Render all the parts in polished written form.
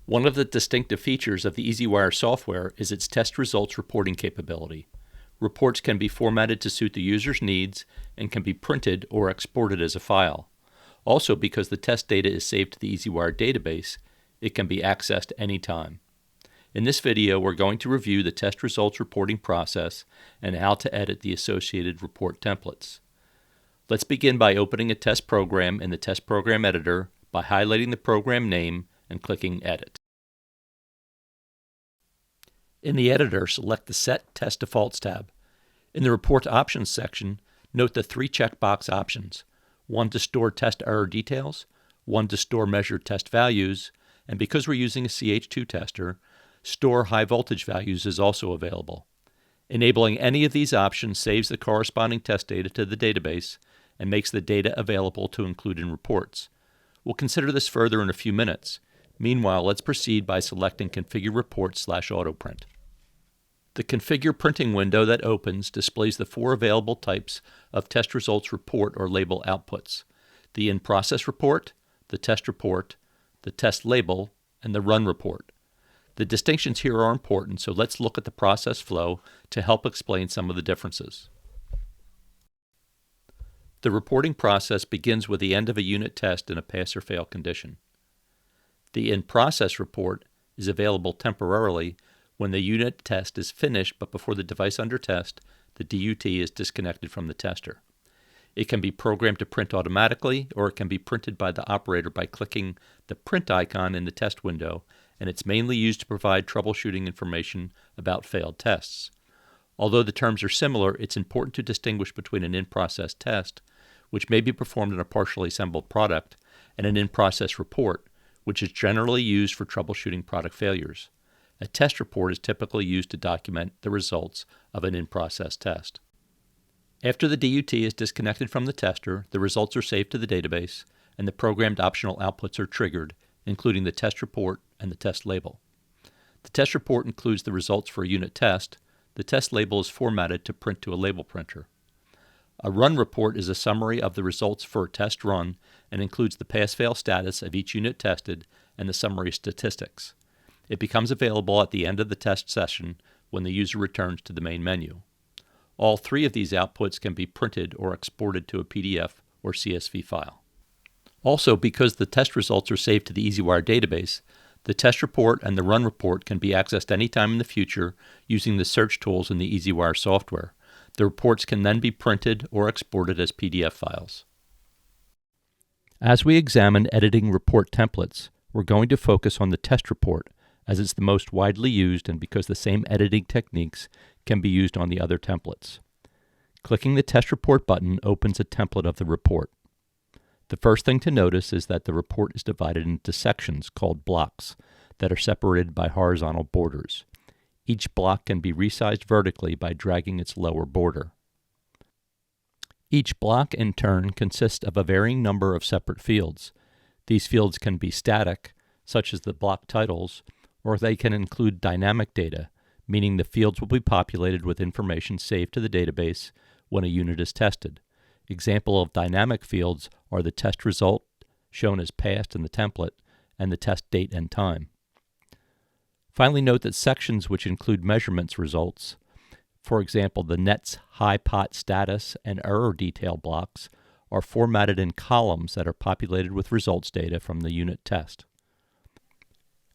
One of the distinctive features of the Easy-Wire software is its test results reporting capability. Reports can be formatted to suit the user's needs and can be printed or exported as a file. Also, because the test data is saved to the Easy-Wire database, it can be accessed anytime. In this video, we're going to review the test results reporting process and how to edit the associated report templates. Let's begin by opening a test program in the Test Program Editor by highlighting the program name and clicking Edit. In the editor, select the Set Test Defaults tab. In the Report Options section, note the three checkbox options: one to store test error details, one to store measured test values, and because we're using a CH2 tester, Store High Voltage Values is also available. Enabling any of these options saves the corresponding test data to the database and makes the data available to include in reports. We'll consider this further in a few minutes. Meanwhile, let's proceed by selecting Configure Report/Autoprint. The Configure Printing window that opens displays the four available types of test results report or label outputs: the in-process report, the test report, the test label, and the run report. The distinctions here are important, so let's look at the process flow to help explain some of the differences. The reporting process begins with the end of a unit test in a pass or fail condition. The in-process report is available temporarily when the unit test is finished but before the device under test, the DUT is disconnected from the tester. It can be programmed to print automatically, or it can be printed by the operator by clicking the print icon in the test window, and it's mainly used to provide troubleshooting information about failed tests. Although the terms are similar, it's important to distinguish between an in-process test, which may be performed on a partially assembled product, and an in-process report, which is generally used for troubleshooting product failures. A test report is typically used to document the results of an in-process test. After the DUT is disconnected from the tester, the results are saved to the database, and the programmed optional outputs are triggered, including the test report and the test label. The test report includes the results for a unit test. The test label is formatted to print to a label printer. A run report is a summary of the results for a test run and includes the pass-fail status of each unit tested and the summary statistics. It becomes available at the end of the test session when the user returns to the main menu. All three of these outputs can be printed or exported to a PDF or CSV file. Also, because the test results are saved to the Easy-Wire database, the test report and the run report can be accessed anytime in the future using the search tools in the Easy-Wire software. The reports can then be printed or exported as PDF files. As we examine editing report templates, we're going to focus on the test report, as it's the most widely used and because the same editing techniques can be used on the other templates. Clicking the Test Report button opens a template of the report. The first thing to notice is that the report is divided into sections called blocks that are separated by horizontal borders. Each block can be resized vertically by dragging its lower border. Each block, in turn, consists of a varying number of separate fields. These fields can be static, such as the block titles, or they can include dynamic data, meaning the fields will be populated with information saved to the database when a unit is tested. Example of dynamic fields are the test result, shown as passed in the template, and the test date and time. Finally, note that sections which include measurements results, for example the net's high pot status and error detail blocks, are formatted in columns that are populated with results data from the unit test.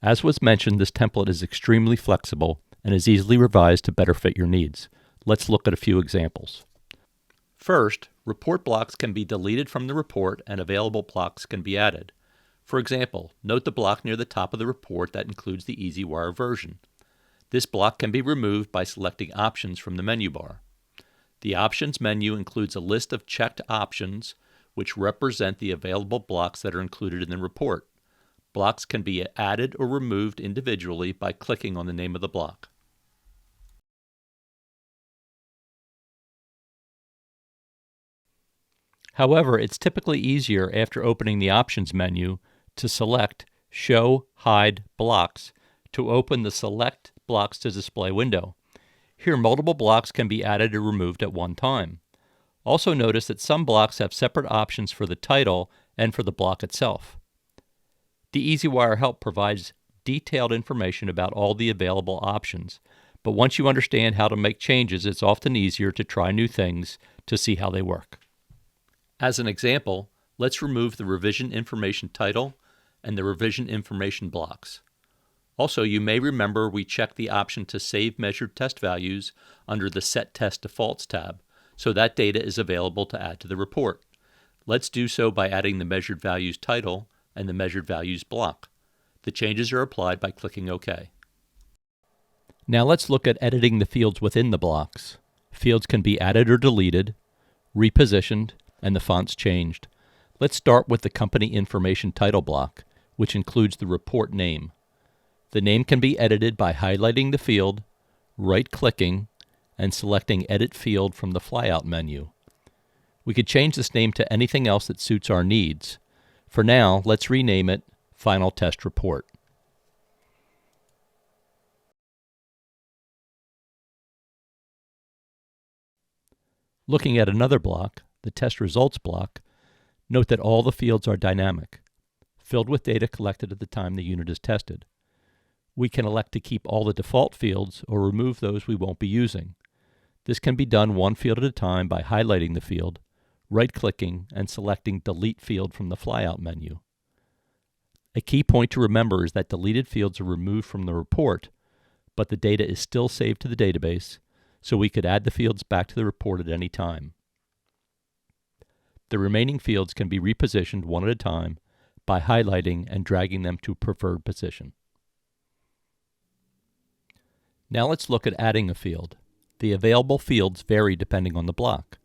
As was mentioned, this template is extremely flexible and is easily revised to better fit your needs. Let's look at a few examples. First, report blocks can be deleted from the report and available blocks can be added. For example, note the block near the top of the report that includes the Easy-Wire version. This block can be removed by selecting Options from the menu bar. The Options menu includes a list of checked options which represent the available blocks that are included in the report. Blocks can be added or removed individually by clicking on the name of the block. However, it's typically easier after opening the Options menu to select Show Hide Blocks to open the Select Blocks to Display window. Here, multiple blocks can be added or removed at one time. Also notice that some blocks have separate options for the title and for the block itself. The Easy-Wire help provides detailed information about all the available options, but once you understand how to make changes, it's often easier to try new things to see how they work. As an example, let's remove the revision information title and the revision information blocks. Also, you may remember we checked the option to save measured test values under the Set Test Defaults tab, so that data is available to add to the report. Let's do so by adding the measured values title and the measured values block. The changes are applied by clicking OK. Now let's look at editing the fields within the blocks. Fields can be added or deleted, repositioned, and the fonts changed. Let's start with the company information title block, which includes the report name. The name can be edited by highlighting the field, right-clicking, and selecting Edit Field from the flyout menu. We could change this name to anything else that suits our needs. For now, let's rename it Final Test Report. Looking at another block, the Test Results block, note that all the fields are dynamic, filled with data collected at the time the unit is tested. We can elect to keep all the default fields or remove those we won't be using. This can be done one field at a time by highlighting the field, right-clicking, and selecting Delete Field from the flyout menu. A key point to remember is that deleted fields are removed from the report, but the data is still saved to the database, so we could add the fields back to the report at any time. The remaining fields can be repositioned one at a time by highlighting and dragging them to a preferred position. Now let's look at adding a field. The available fields vary depending on the block.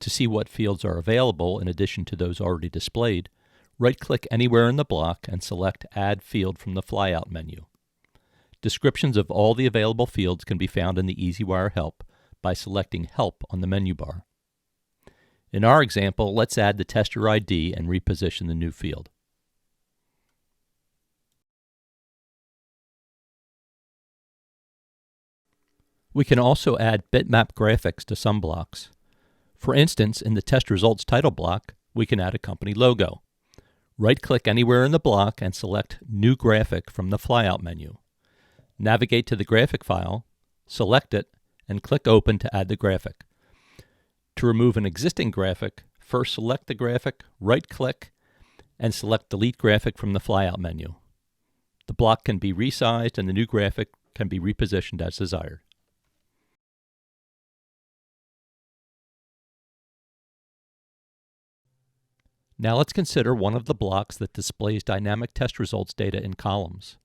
To see what fields are available in addition to those already displayed, right-click anywhere in the block and select Add Field from the flyout menu. Descriptions of all the available fields can be found in the Easy-Wire help by selecting Help on the menu bar. In our example, let's add the tester ID and reposition the new field. We can also add bitmap graphics to some blocks. For instance, in the Test Results title block, we can add a company logo. Right-click anywhere in the block and select New Graphic from the flyout menu. Navigate to the graphic file, select it, and click Open to add the graphic. To remove an existing graphic, first select the graphic, right-click, and select Delete Graphic from the flyout menu. The block can be resized and the new graphic can be repositioned as desired. Now let's consider one of the blocks that displays dynamic test results data in columns.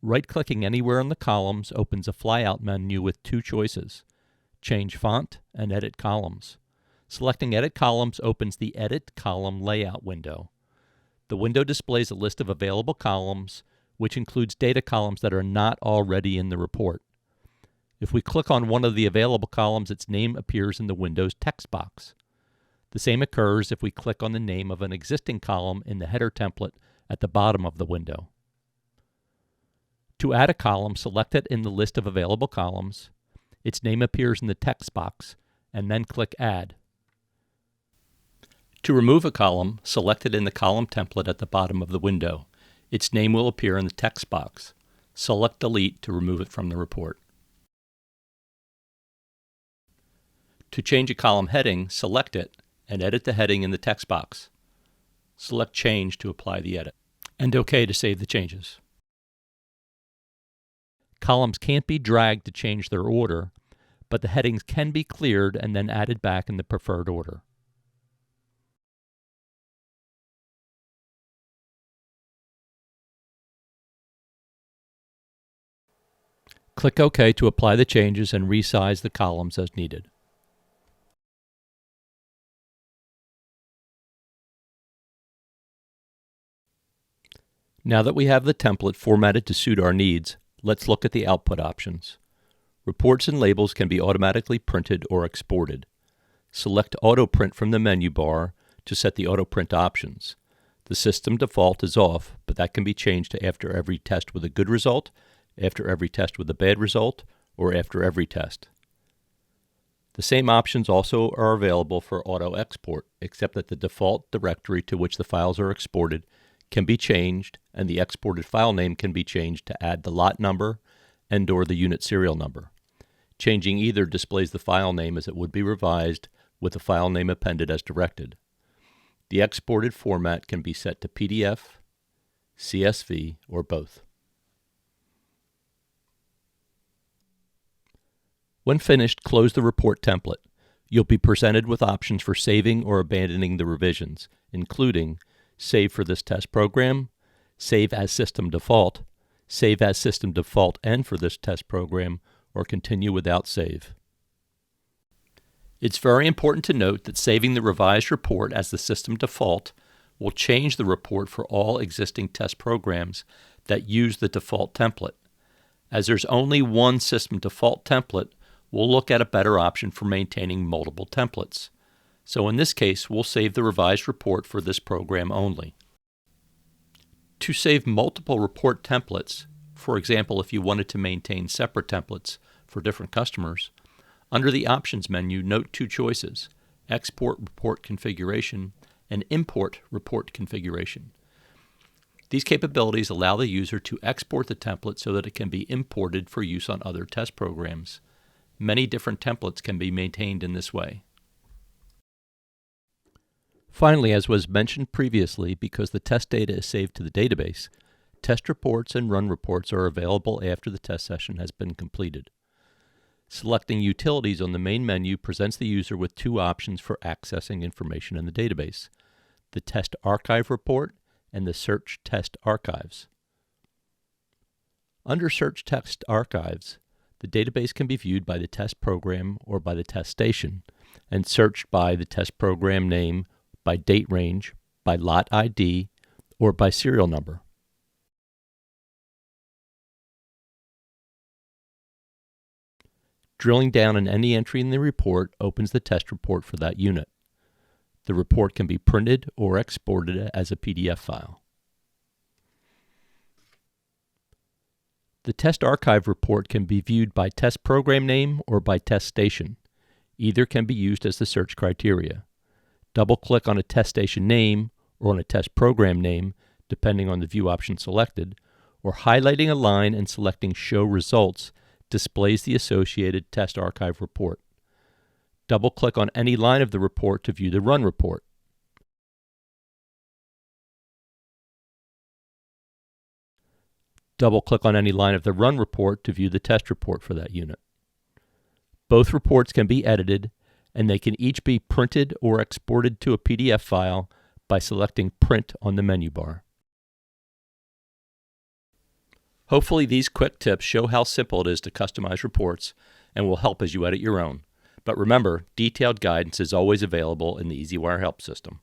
Right-clicking anywhere in the columns opens a flyout menu with two choices: Change Font and Edit Columns. Selecting Edit Columns opens the Edit Column Layout window. The window displays a list of available columns, which includes data columns that are not already in the report. If we click on one of the available columns, its name appears in the window's text box. The same occurs if we click on the name of an existing column in the header template at the bottom of the window. To add a column, select it in the list of available columns. Its name appears in the text box, and then click Add. To remove a column, select it in the column template at the bottom of the window. Its name will appear in the text box. Select Delete to remove it from the report. To change a column heading, select it and edit the heading in the text box. Select Change to apply the edit, and OK to save the changes. Columns can't be dragged to change their order, but the headings can be cleared and then added back in the preferred order. Click OK to apply the changes and resize the columns as needed. Now that we have the template formatted to suit our needs, let's look at the output options. Reports and labels can be automatically printed or exported. Select Auto Print from the menu bar to set the auto print options. The system default is off, but that can be changed to after every test with a good result, after every test with a bad result, or after every test. The same options also are available for auto export, except that the default directory to which the files are exported can be changed, and the exported file name can be changed to add the lot number and/or the unit serial number. Changing either displays the file name as it would be revised with the file name appended as directed. The exported format can be set to PDF, CSV, or both. When finished, close the report template. You'll be presented with options for saving or abandoning the revisions, including Save for this test program, Save as system default, Save as system default and for this test program, or Continue without save. It's very important to note that saving the revised report as the system default will change the report for all existing test programs that use the default template. As there's only one system default template, we'll look at a better option for maintaining multiple templates. So in this case, we'll save the revised report for this program only. To save multiple report templates, for example, if you wanted to maintain separate templates for different customers, under the Options menu, note two choices: Export Report Configuration and Import Report Configuration. These capabilities allow the user to export the template so that it can be imported for use on other test programs. Many different templates can be maintained in this way. Finally, as was mentioned previously, because the test data is saved to the database, test reports and run reports are available after the test session has been completed. Selecting Utilities on the main menu presents the user with two options for accessing information in the database: the Test Archive Report and the Search Test Archives. Under Search Test Archives, the database can be viewed by the test program or by the test station, and searched by the test program name, by date range, by lot ID, or by serial number. Drilling down on any entry in the report opens the test report for that unit. The report can be printed or exported as a PDF file. The Test Archive report can be viewed by test program name or by test station. Either can be used as the search criteria. Double-click on a test station name or on a test program name, depending on the view option selected, or highlighting a line and selecting Show Results displays the associated Test Archive report. Double-click on any line of the report to view the Run report. Double-click on any line of the Run report to view the test report for that unit. Both reports can be edited, and they can each be printed or exported to a PDF file by selecting Print on the menu bar. Hopefully these quick tips show how simple it is to customize reports and will help as you edit your own. But remember, detailed guidance is always available in the Easy-Wire Help System.